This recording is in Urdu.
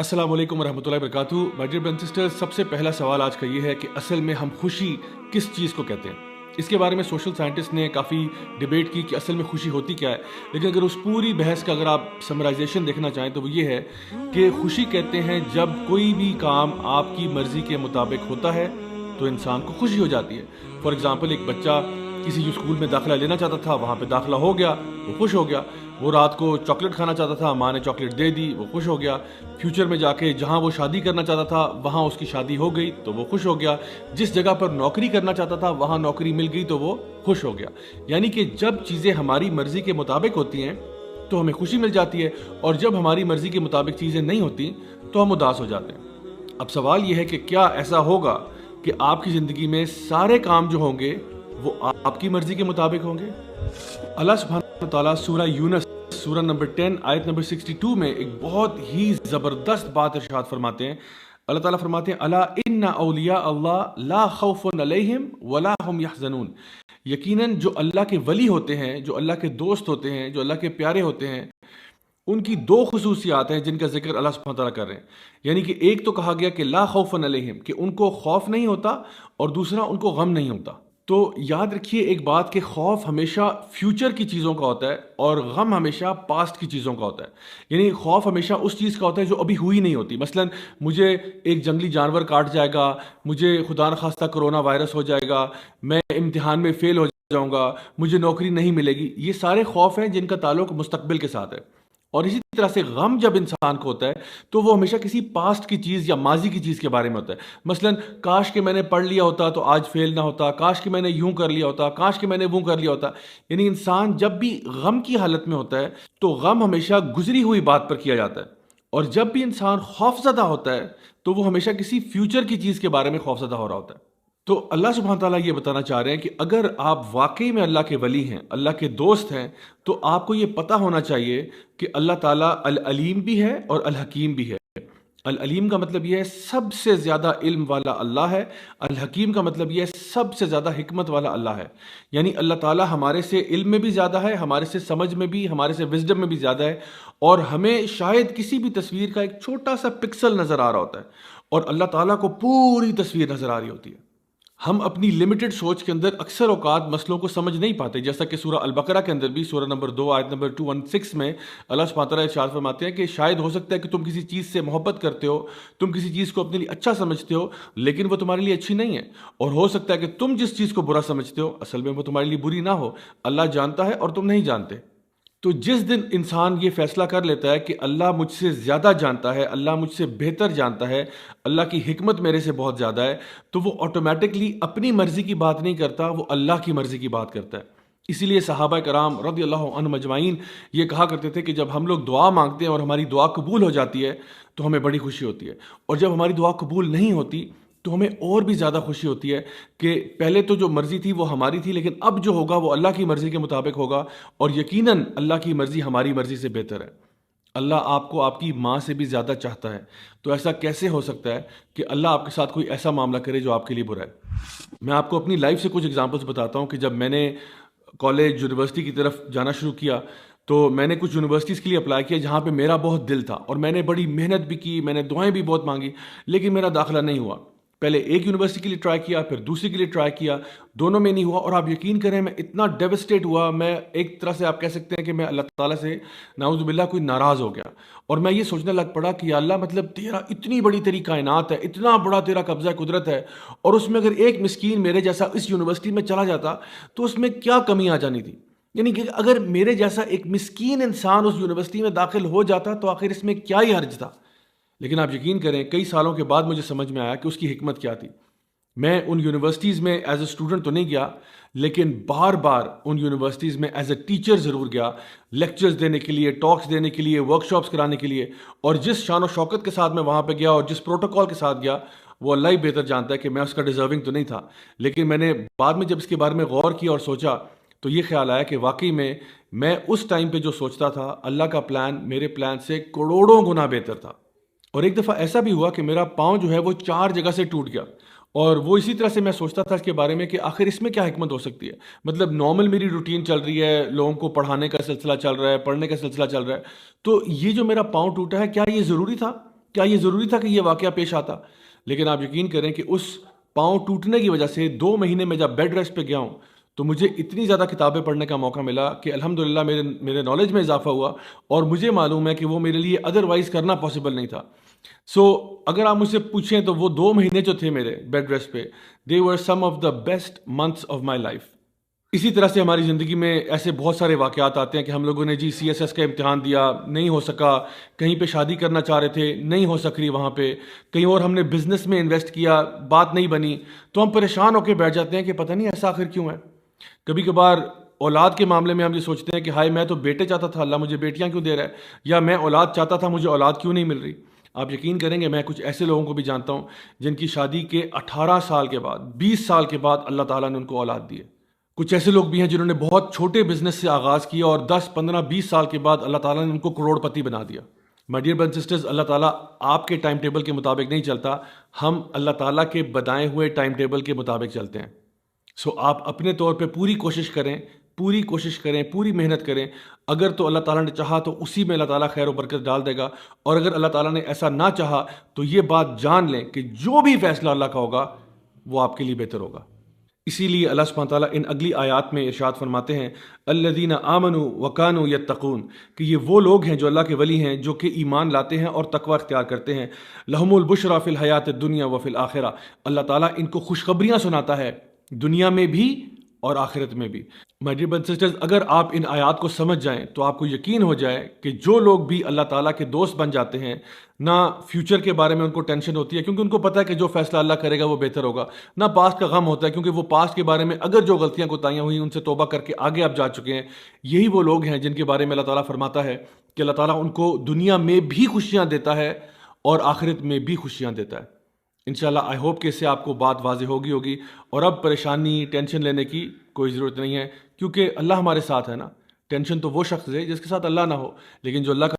السلام علیکم ورحمۃ اللہ وبرکاتہ. My dear brothers and sisters, سب سے پہلا سوال آج کا یہ ہے کہ اصل میں ہم خوشی کس چیز کو کہتے ہیں. اس کے بارے میں سوشل سائنٹسٹ نے کافی ڈیبیٹ کی کہ اصل میں خوشی ہوتی کیا ہے. لیکن اگر اس پوری بحث کا اگر آپ سمرائزیشن دیکھنا چاہیں تو وہ یہ ہے کہ خوشی کہتے ہیں جب کوئی بھی کام آپ کی مرضی کے مطابق ہوتا ہے تو انسان کو خوشی ہو جاتی ہے. فار ایگزامپل، ایک بچہ کسی اسکول میں داخلہ لینا چاہتا تھا، وہاں پہ داخلہ ہو گیا، وہ خوش ہو گیا. وہ رات کو چاکلیٹ کھانا چاہتا تھا، ماں نے چاکلیٹ دے دی، وہ خوش ہو گیا. فیوچر میں جا کے جہاں وہ شادی کرنا چاہتا تھا وہاں اس کی شادی ہو گئی تو وہ خوش ہو گیا. جس جگہ پر نوکری کرنا چاہتا تھا وہاں نوکری مل گئی تو وہ خوش ہو گیا. یعنی کہ جب چیزیں ہماری مرضی کے مطابق ہوتی ہیں تو ہمیں خوشی مل جاتی ہے، اور جب ہماری مرضی کے مطابق چیزیں نہیں ہوتی تو ہم اداس ہو جاتے ہیں. اب سوال یہ ہے کہ کیا ایسا ہوگا کہ آپ کی زندگی میں سارے کام جو ہوں گے وہ آپ کی مرضی کے مطابق ہوں گے؟ اللہ سبحانہ وتعالیٰ سورہ یونس سورہ نمبر 10 آیت نمبر 62 میں ایک بہت ہی زبردست بات ارشاد فرماتے ہیں. اللہ تعالیٰ فرماتے ہیں الا ان اولیاء اللہ لا خوف علیہم ولا هم یحزنون. یقیناً جو اللہ کے ولی ہوتے ہیں، جو اللہ کے دوست ہوتے ہیں، جو اللہ کے پیارے ہوتے ہیں، ان کی دو خصوصیات ہیں جن کا ذکر اللہ سبحانہ تعالیٰ کر رہے ہیں. یعنی کہ ایک تو کہا گیا کہ لا خوف علیہم، کہ ان کو خوف نہیں ہوتا، اور دوسرا ان کو غم نہیں ہوتا. تو یاد رکھیے ایک بات کہ خوف ہمیشہ فیوچر کی چیزوں کا ہوتا ہے اور غم ہمیشہ پاسٹ کی چیزوں کا ہوتا ہے. یعنی خوف ہمیشہ اس چیز کا ہوتا ہے جو ابھی ہوئی نہیں ہوتی. مثلا مجھے ایک جنگلی جانور کاٹ جائے گا، مجھے خدا نخواستہ کرونا وائرس ہو جائے گا، میں امتحان میں فیل ہو جاؤں گا، مجھے نوکری نہیں ملے گی. یہ سارے خوف ہیں جن کا تعلق مستقبل کے ساتھ ہے. اور اسی طرح سے غم جب انسان کو ہوتا ہے تو وہ ہمیشہ کسی پاسٹ کی چیز یا ماضی کی چیز کے بارے میں ہوتا ہے. مثلا کاش کہ میں نے پڑھ لیا ہوتا تو آج فیل نہ ہوتا، کاش کہ میں نے یوں کر لیا ہوتا، کاش کہ میں نے وہ کر لیا ہوتا. یعنی انسان جب بھی غم کی حالت میں ہوتا ہے تو غم ہمیشہ گزری ہوئی بات پر کیا جاتا ہے، اور جب بھی انسان خوف زدہ ہوتا ہے تو وہ ہمیشہ کسی فیوچر کی چیز کے بارے میں خوف زدہ ہو رہا ہوتا ہے. تو اللہ سبحانہ تعالیٰ یہ بتانا چاہ رہے ہیں کہ اگر آپ واقعی میں اللہ کے ولی ہیں، اللہ کے دوست ہیں، تو آپ کو یہ پتہ ہونا چاہیے کہ اللہ تعالیٰ العلیم بھی ہے اور الحکیم بھی ہے. العلیم کا مطلب یہ ہے سب سے زیادہ علم والا اللہ ہے. الحکیم کا مطلب یہ ہے سب سے زیادہ حکمت والا اللہ ہے. یعنی اللہ تعالیٰ ہمارے سے علم میں بھی زیادہ ہے، ہمارے سے سمجھ میں بھی، ہمارے سے وزڈم میں بھی زیادہ ہے. اور ہمیں شاید کسی بھی تصویر کا ایک چھوٹا سا پکسل نظر آ رہا ہوتا ہے، اور اللہ تعالیٰ کو پوری تصویر نظر آ رہی ہوتی ہے. ہم اپنی لمیٹڈ سوچ کے اندر اکثر اوقات مسئلوں کو سمجھ نہیں پاتے. جیسا کہ سورہ البقرہ کے اندر بھی سورہ نمبر 2 آیت نمبر 216 میں اللہ سبحانہ تعالیٰ ارشاد فرماتے ہیں کہ شاید ہو سکتا ہے کہ تم کسی چیز سے محبت کرتے ہو، تم کسی چیز کو اپنے لیے اچھا سمجھتے ہو، لیکن وہ تمہارے لیے اچھی نہیں ہے. اور ہو سکتا ہے کہ تم جس چیز کو برا سمجھتے ہو اصل میں وہ تمہارے لیے بری نہ ہو. اللہ جانتا ہے اور تم نہیں جانتے. تو جس دن انسان یہ فیصلہ کر لیتا ہے کہ اللہ مجھ سے زیادہ جانتا ہے، اللہ مجھ سے بہتر جانتا ہے، اللہ کی حکمت میرے سے بہت زیادہ ہے، تو وہ آٹومیٹکلی اپنی مرضی کی بات نہیں کرتا، وہ اللہ کی مرضی کی بات کرتا ہے. اسی لیے صحابہ کرام رضی اللہ عنہم اجمعین یہ کہا کرتے تھے کہ جب ہم لوگ دعا مانگتے ہیں اور ہماری دعا قبول ہو جاتی ہے تو ہمیں بڑی خوشی ہوتی ہے، اور جب ہماری دعا قبول نہیں ہوتی تو ہمیں اور بھی زیادہ خوشی ہوتی ہے کہ پہلے تو جو مرضی تھی وہ ہماری تھی، لیکن اب جو ہوگا وہ اللہ کی مرضی کے مطابق ہوگا، اور یقیناً اللہ کی مرضی ہماری مرضی سے بہتر ہے. اللہ آپ کو آپ کی ماں سے بھی زیادہ چاہتا ہے. تو ایسا کیسے ہو سکتا ہے کہ اللہ آپ کے ساتھ کوئی ایسا معاملہ کرے جو آپ کے لیے برا ہے؟ میں آپ کو اپنی لائف سے کچھ ایگزامپلس بتاتا ہوں کہ جب میں نے کالج یونیورسٹی کی طرف جانا شروع کیا تو میں نے کچھ یونیورسٹیز کے لیے اپلائی کیا جہاں پہ میرا بہت دل تھا، اور میں نے بڑی محنت بھی کی، میں نے دعائیں بھی بہت مانگی، لیکن میرا داخلہ نہیں ہوا. پہلے ایک یونیورسٹی کے لیے ٹرائی کیا، پھر دوسری کے لیے ٹرائی کیا، دونوں میں نہیں ہوا. اور آپ یقین کریں میں اتنا ڈیوسٹیٹ ہوا، میں ایک طرح سے آپ کہہ سکتے ہیں کہ میں اللہ تعالیٰ سے نعوذ باللہ کوئی ناراض ہو گیا. اور میں یہ سوچنے لگ پڑا کہ یا اللہ مطلب تیرا اتنی بڑی تیری کائنات ہے، اتنا بڑا تیرا قبضہ قدرت ہے، اور اس میں اگر ایک مسکین میرے جیسا اس یونیورسٹی میں چلا جاتا تو اس میں کیا کمی آ جانی تھی. یعنی کہ اگر میرے جیسا ایک مسکین انسان اس یونیورسٹی میں داخل ہو جاتا تو آخر اس میں کیا ہی حرج تھا. لیکن آپ یقین کریں کئی سالوں کے بعد مجھے سمجھ میں آیا کہ اس کی حکمت کیا تھی. میں ان یونیورسٹیز میں ایز اے اسٹوڈنٹ تو نہیں گیا، لیکن بار بار ان یونیورسٹیز میں ایز اے ٹیچر ضرور گیا، لیکچرز دینے کے لیے، ٹاکس دینے کے لیے، ورکشاپس کرانے کے لیے. اور جس شان و شوکت کے ساتھ میں وہاں پہ گیا اور جس پروٹوکول کے ساتھ گیا وہ اللہ ہی بہتر جانتا ہے کہ میں اس کا ڈیزرونگ تو نہیں تھا. لیکن میں نے بعد میں جب اس کے بارے میں غور کیا اور سوچا تو یہ خیال آیا کہ واقعی میں اس ٹائم پہ جو سوچتا تھا اللہ کا پلان میرے پلان سے کروڑوں گنا بہتر تھا. اور ایک دفعہ ایسا بھی ہوا کہ میرا پاؤں جو ہے وہ 4 جگہ سے ٹوٹ گیا، اور وہ اسی طرح سے میں سوچتا تھا اس کے بارے میں کہ آخر اس میں کیا حکمت ہو سکتی ہے. مطلب نارمل میری روٹین چل رہی ہے، لوگوں کو پڑھانے کا سلسلہ چل رہا ہے، پڑھنے کا سلسلہ چل رہا ہے، تو یہ جو میرا پاؤں ٹوٹا ہے کیا یہ ضروری تھا؟ کیا یہ ضروری تھا کہ یہ واقعہ پیش آتا؟ لیکن آپ یقین کریں کہ اس پاؤں ٹوٹنے کی وجہ سے 2 مہینے میں جب بیڈ ریسٹ پہ گیا ہوں تو مجھے اتنی زیادہ کتابیں پڑھنے کا موقع ملا کہ الحمدللہ میرے نالج میں اضافہ ہوا، اور مجھے معلوم ہے کہ وہ میرے لیے ادروائز کرنا پاسبل نہیں تھا. سو اگر آپ مجھ سے پوچھیں تو وہ 2 مہینے جو تھے میرے بیڈ ریسٹ پہ، they were some of the best months of my life. اسی طرح سے ہماری زندگی میں ایسے بہت سارے واقعات آتے ہیں کہ ہم لوگوں نے جی CSS کا امتحان دیا، نہیں ہو سکا، کہیں پہ شادی کرنا چاہ رہے تھے، نہیں ہو سک رہی وہاں پہ، کہیں اور ہم نے بزنس میں انویسٹ کیا، بات نہیں بنی، تو ہم پریشان ہو کے بیٹھ جاتے ہیں کہ پتہ نہیں ایسا آخر کیوں ہے. کبھی کبھار اولاد کے معاملے میں ہم یہ سوچتے ہیں کہ ہائے میں تو بیٹے چاہتا تھا، اللہ مجھے بیٹیاں کیوں دے رہا ہے، یا میں اولاد چاہتا تھا، مجھے اولاد کیوں نہیں مل رہی. آپ یقین کریں گے میں کچھ ایسے لوگوں کو بھی جانتا ہوں جن کی شادی کے 18 سال کے بعد، 20 سال کے بعد اللہ تعالیٰ نے ان کو اولاد دی ہے. کچھ ایسے لوگ بھی ہیں جنہوں نے بہت چھوٹے بزنس سے آغاز کیا اور 10 15 20 سال کے بعد اللہ تعالیٰ نے ان کو کروڑ پتی بنا دیا. مائی ڈیئر برادرز سسٹرز، اللہ تعالیٰ آپ کے ٹائم ٹیبل کے مطابق نہیں چلتا، ہم اللہ تعالیٰ کے بتائے ہوئے ٹائم ٹیبل کے مطابق چلتے ہیں. سو آپ اپنے طور پہ پوری کوشش کریں، پوری محنت کریں. اگر تو اللہ تعالیٰ نے چاہا تو اسی میں اللہ تعالیٰ خیر و برکت ڈال دے گا، اور اگر اللہ تعالیٰ نے ایسا نہ چاہا تو یہ بات جان لیں کہ جو بھی فیصلہ اللہ کا ہوگا وہ آپ کے لیے بہتر ہوگا. اسی لیے اللہ سبحانہ تعالیٰ ان اگلی آیات میں ارشاد فرماتے ہیں الذین آمنوا وکانوا یتقون، کہ یہ وہ لوگ ہیں جو اللہ کے ولی ہیں، جو کہ ایمان لاتے ہیں اور تقوی اختیار کرتے ہیں. لہم البشریٰ فی الحیات الدنیا وفی الآخرہ، اللہ تعالیٰ ان کو خوشخبریاں سناتا ہے دنیا میں بھی اور آخرت میں بھی. مائی ڈیئر برادرز سسٹرز، اگر آپ ان آیات کو سمجھ جائیں تو آپ کو یقین ہو جائے کہ جو لوگ بھی اللہ تعالیٰ کے دوست بن جاتے ہیں، نہ فیوچر کے بارے میں ان کو ٹینشن ہوتی ہے کیونکہ ان کو پتہ ہے کہ جو فیصلہ اللہ کرے گا وہ بہتر ہوگا، نہ پاسٹ کا غم ہوتا ہے کیونکہ وہ پاسٹ کے بارے میں اگر جو غلطیاں کوتاہیاں ہوئی ان سے توبہ کر کے آگے آپ جا چکے ہیں. یہی وہ لوگ ہیں جن کے بارے میں اللہ تعالیٰ فرماتا ہے کہ اللہ تعالیٰ ان کو دنیا میں بھی خوشیاں دیتا ہے اور آخرت میں بھی خوشیاں دیتا ہے. انشاءاللہ آئی ہوپ کہ اس سے آپ کو بات واضح ہوگی، اور اب پریشانی ٹینشن لینے کی کوئی ضرورت نہیں ہے کیونکہ اللہ ہمارے ساتھ ہے نا. ٹینشن تو وہ شخص ہے جس کے ساتھ اللہ نہ ہو، لیکن جو اللہ کا